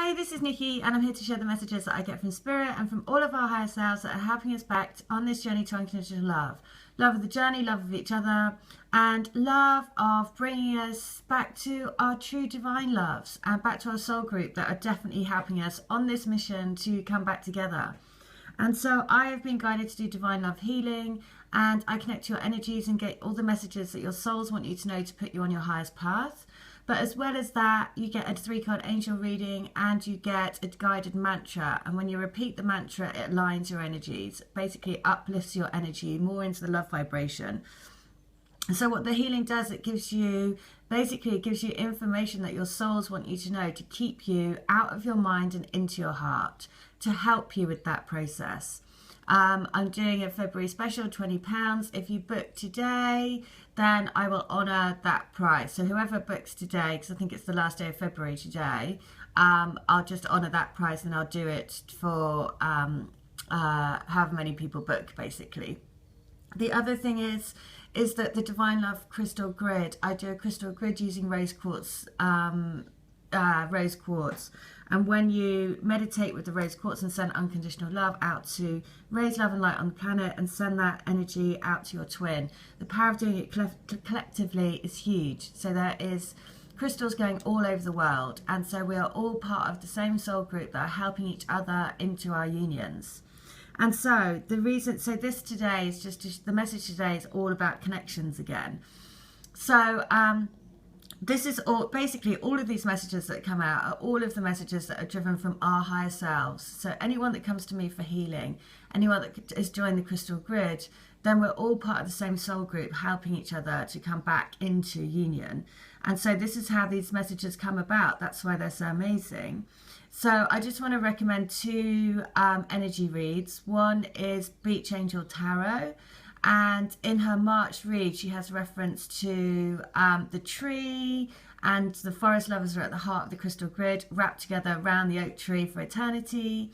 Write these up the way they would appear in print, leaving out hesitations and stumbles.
Hi, this is Nikki, and I'm here to share the messages that I get from Spirit and from all of our higher selves that are helping us back on this journey to unconditional love. Love of the journey, love of each other, and love of bringing us back to our true divine loves and back to our soul group that are definitely helping us on this mission to come back together. And so I have been guided to do divine love healing, and I connect to your energies and get all the messages that your souls want you to know to put you on your highest path. But as well as that, you get a 3-card angel reading and you get a guided mantra. And when you repeat the mantra, it aligns your energies, basically uplifts your energy more into the love vibration. So what the healing does, it gives you information that your souls want you to know to keep you out of your mind and into your heart, to help you with that process. I'm doing a February special, £20. If you book today, then I will honour that price. So whoever books today, because I think it's the last day of February today, I'll just honour that price and I'll do it for however many people book, basically. The other thing is that the Divine Love Crystal Grid, I do a crystal grid using rose quartz, and when you meditate with the rose quartz and send unconditional love out to raise love and light on the planet and send that energy out to your twin, the power of doing it collectively is huge. So there is crystals going all over the world, and so we are all part of the same soul group that are helping each other into our unions. And so the message today is all about connections again. So this is all of these messages that come out are all of the messages that are driven from our higher selves. So anyone that comes to me for healing, anyone that is joining the crystal grid, then we're all part of the same soul group helping each other to come back into union. And so this is how these messages come about. That's why they're so amazing. So I just want to recommend 2 energy reads. One is Beach Angel Tarot. And in her March read, she has reference to the tree, and the forest lovers are at the heart of the crystal grid, wrapped together around the oak tree for eternity.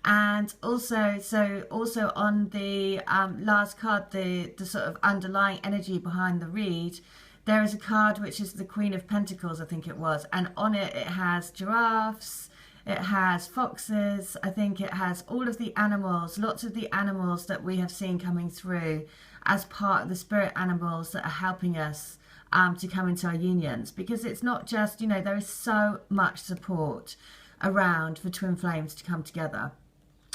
And also on the last card, the sort of underlying energy behind the read, there is a card which is the Queen of Pentacles, I think it was, and on it has giraffes. It has foxes, I think it has all of the animals, lots of the animals that we have seen coming through as part of the spirit animals that are helping us to come into our unions. Because it's not just, there is so much support around for twin flames to come together,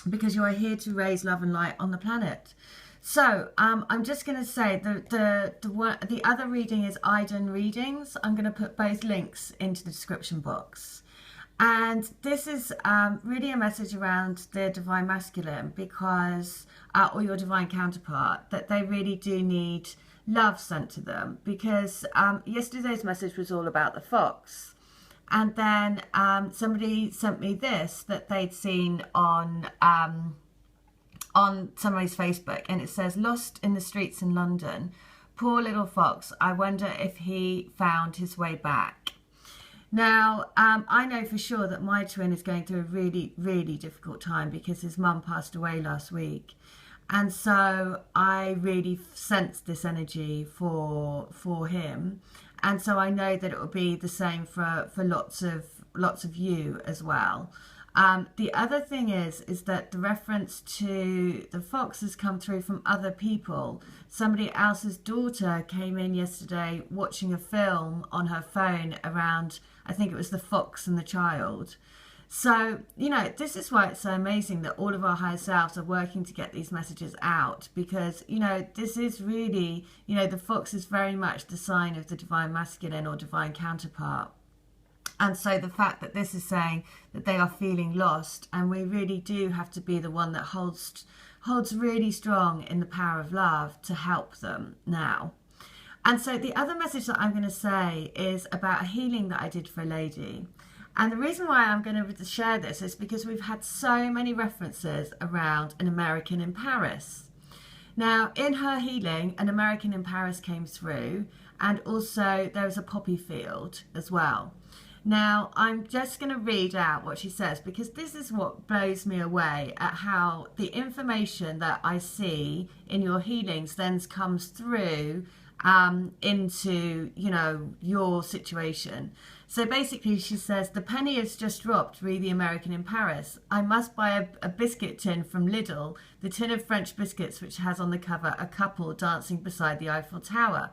because you are here to raise love and light on the planet. So I'm just going to say the other reading is Iden Readings. I'm going to put both links into the description box. And this is really a message around the divine masculine, because, or your divine counterpart, that they really do need love sent to them. Because yesterday's message was all about the fox. And then somebody sent me this that they'd seen on somebody's Facebook. And it says, "Lost in the streets in London. Poor little fox. I wonder if he found his way back." Now, I know for sure that my twin is going through a really, really difficult time because his mum passed away last week. And so I really sense this energy for him. And so I know that it will be the same for lots of you as well. The other thing is that the reference to the fox has come through from other people. Somebody else's daughter came in yesterday watching a film on her phone around, I think it was the fox and the child. So, this is why it's so amazing that all of our higher selves are working to get these messages out, because, this is really, the fox is very much the sign of the divine masculine or divine counterpart. And so the fact that this is saying that they are feeling lost, and we really do have to be the one that holds really strong in the power of love to help them now. And so the other message that I'm going to say is about a healing that I did for a lady. And the reason why I'm going to share this is because we've had so many references around an American in Paris. Now, in her healing, an American in Paris came through, and also there was a poppy field as well. Now, I'm just going to read out what she says, because this is what blows me away at how the information that I see in your healings then comes through into, you know, your situation. So basically she says, the penny has just dropped, re the American in Paris. I must buy a biscuit tin from Lidl, the tin of French biscuits which has on the cover a couple dancing beside the Eiffel Tower.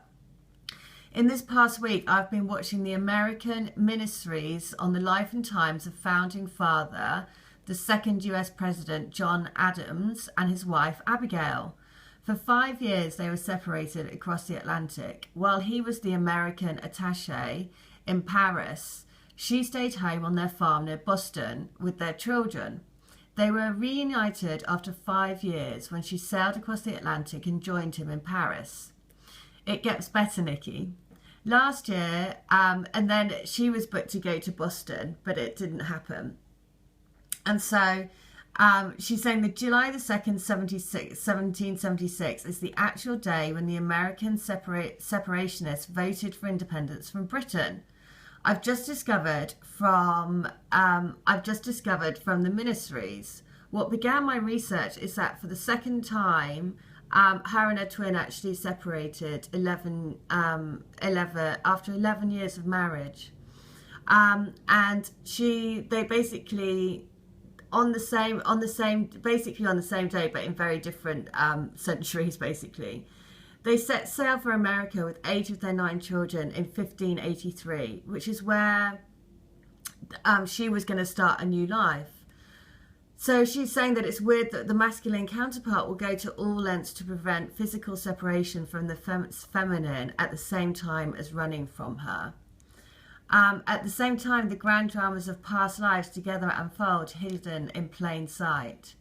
In this past week, I've been watching the American miniseries on the life and times of founding father, the second US President, John Adams, and his wife, Abigail. For 5 years, they were separated across the Atlantic. While he was the American attaché in Paris, she stayed home on their farm near Boston with their children. They were reunited after 5 years when she sailed across the Atlantic and joined him in Paris. It gets better, Nikki. Last year, and then she was booked to go to Boston, but it didn't happen. And so she's saying that July the 2nd, 1776 is the actual day when the American separationists voted for independence from Britain. I've just discovered from the miniseries. What began my research is that for the second time, her and her twin actually separated after 11 years of marriage, and they basically on the same day, but in very different centuries. Basically, they set sail for America with 8 of their 9 children in 1583, which is where she was going to start a new life. So she's saying that it's weird that the masculine counterpart will go to all lengths to prevent physical separation from the feminine at the same time as running from her. At the same time, the grand dramas of past lives together unfold, hidden in plain sight.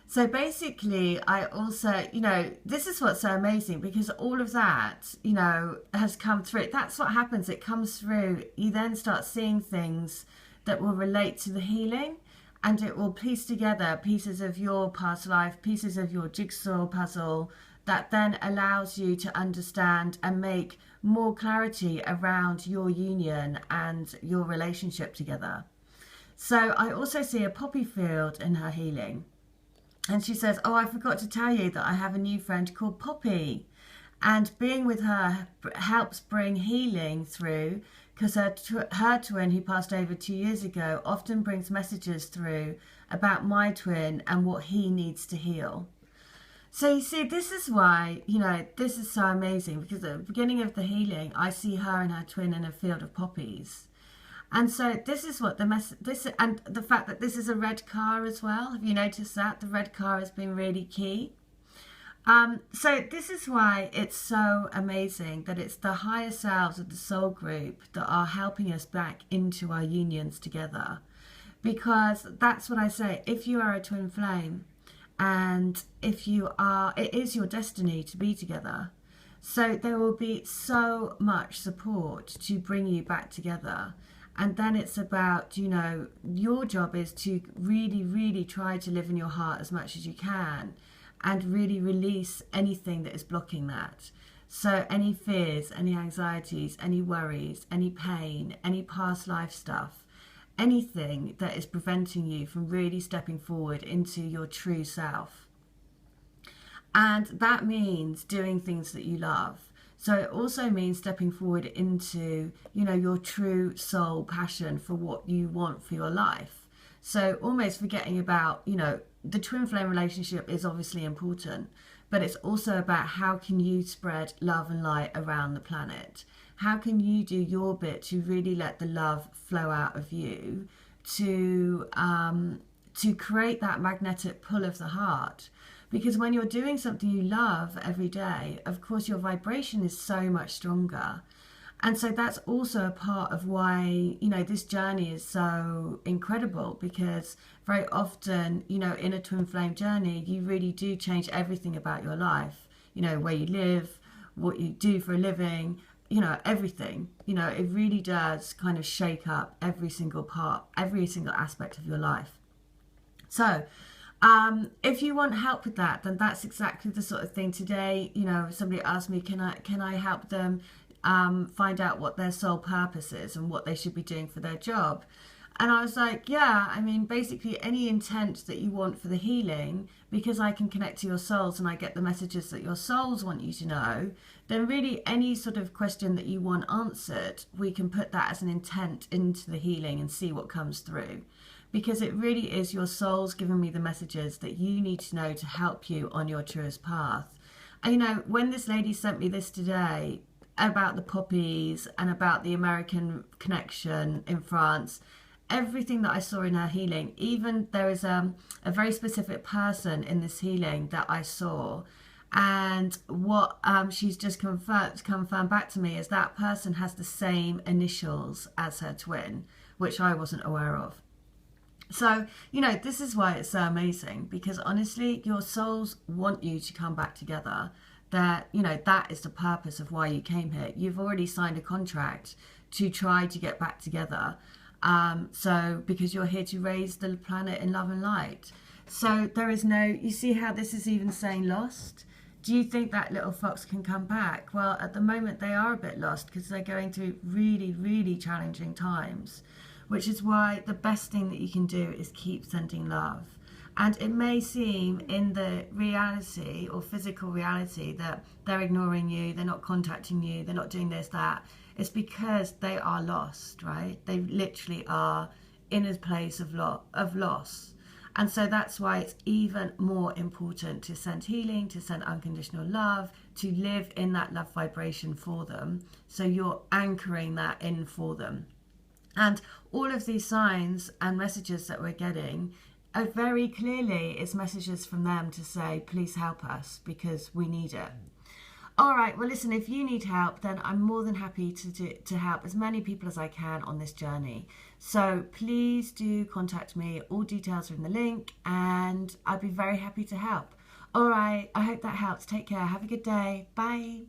So basically, I also, you know, this is what's so amazing, because all of that, you know, has come through. That's what happens. It comes through. You then start seeing things that will relate to the healing. And it will piece together pieces of your past life, pieces of your jigsaw puzzle that then allows you to understand and make more clarity around your union and your relationship together. So I also see a poppy field in her healing. And she says, oh, I forgot to tell you that I have a new friend called Poppy. And being with her helps bring healing through, because her twin, who passed over 2 years ago, often brings messages through about my twin and what he needs to heal. So you see, this is why, you know, this is so amazing, because at the beginning of the healing, I see her and her twin in a field of poppies. And so this is what and the fact that this is a red car as well. Have you noticed that? The red car has been really key. So this is why it's so amazing that it's the higher selves of the soul group that are helping us back into our unions together. Because that's what I say, if you are a twin flame, and if you are, it is your destiny to be together. So there will be so much support to bring you back together. And then it's about, you know, your job is to really, really try to live in your heart as much as you can, and really release anything that is blocking that. So any fears, any anxieties, any worries, any pain, any past life stuff, anything that is preventing you from really stepping forward into your true self. And that means doing things that you love. So it also means stepping forward into, you know, your true soul passion for what you want for your life. So almost forgetting about, you know, the twin flame relationship is obviously important, but it's also about how can you spread love and light around the planet? How can you do your bit to really let the love flow out of you to create that magnetic pull of the heart? Because when you're doing something you love every day, of course your vibration is so much stronger. And so that's also a part of why, you know, this journey is so incredible, because very often, you know, in a twin flame journey, you really do change everything about your life. You know, where you live, what you do for a living, you know, everything. You know, it really does kind of shake up every single part, every single aspect of your life. So if you want help with that, then that's exactly the sort of thing. Today, you know, somebody asked me, can I help them find out what their soul purpose is and what they should be doing for their job. And I was like, yeah, I mean, basically any intent that you want for the healing, because I can connect to your souls and I get the messages that your souls want you to know, then really any sort of question that you want answered, we can put that as an intent into the healing and see what comes through. Because it really is your souls giving me the messages that you need to know to help you on your truest path. And you know, when this lady sent me this today about the poppies and about the American connection in France, everything that I saw in her healing, even there is a very specific person in this healing that I saw, and what she's just confirmed back to me is that person has the same initials as her twin, which I wasn't aware of. So, you know, this is why it's so amazing, because honestly, your souls want you to come back together. That, you know, that is the purpose of why you came here. You've already signed a contract to try to get back together. So because you're here to raise the planet in love and light. So there is no, you see how this is even saying lost? Do you think that little fox can come back? Well, at the moment they are a bit lost because they're going through really, really challenging times, which is why the best thing that you can do is keep sending love. And it may seem in the reality or physical reality that they're ignoring you, they're not contacting you, they're not doing this, that. It's because they are lost, right? They literally are in a place of loss. And so that's why it's even more important to send healing, to send unconditional love, to live in that love vibration for them. So you're anchoring that in for them. And all of these signs and messages that we're getting are very clearly, it's messages from them to say, please help us because we need it. All right, well, listen, if you need help, then I'm more than happy to help as many people as I can on this journey. So please do contact me. All details are in the link and I'd be very happy to help. All right, I hope that helps. Take care. Have a good day. Bye.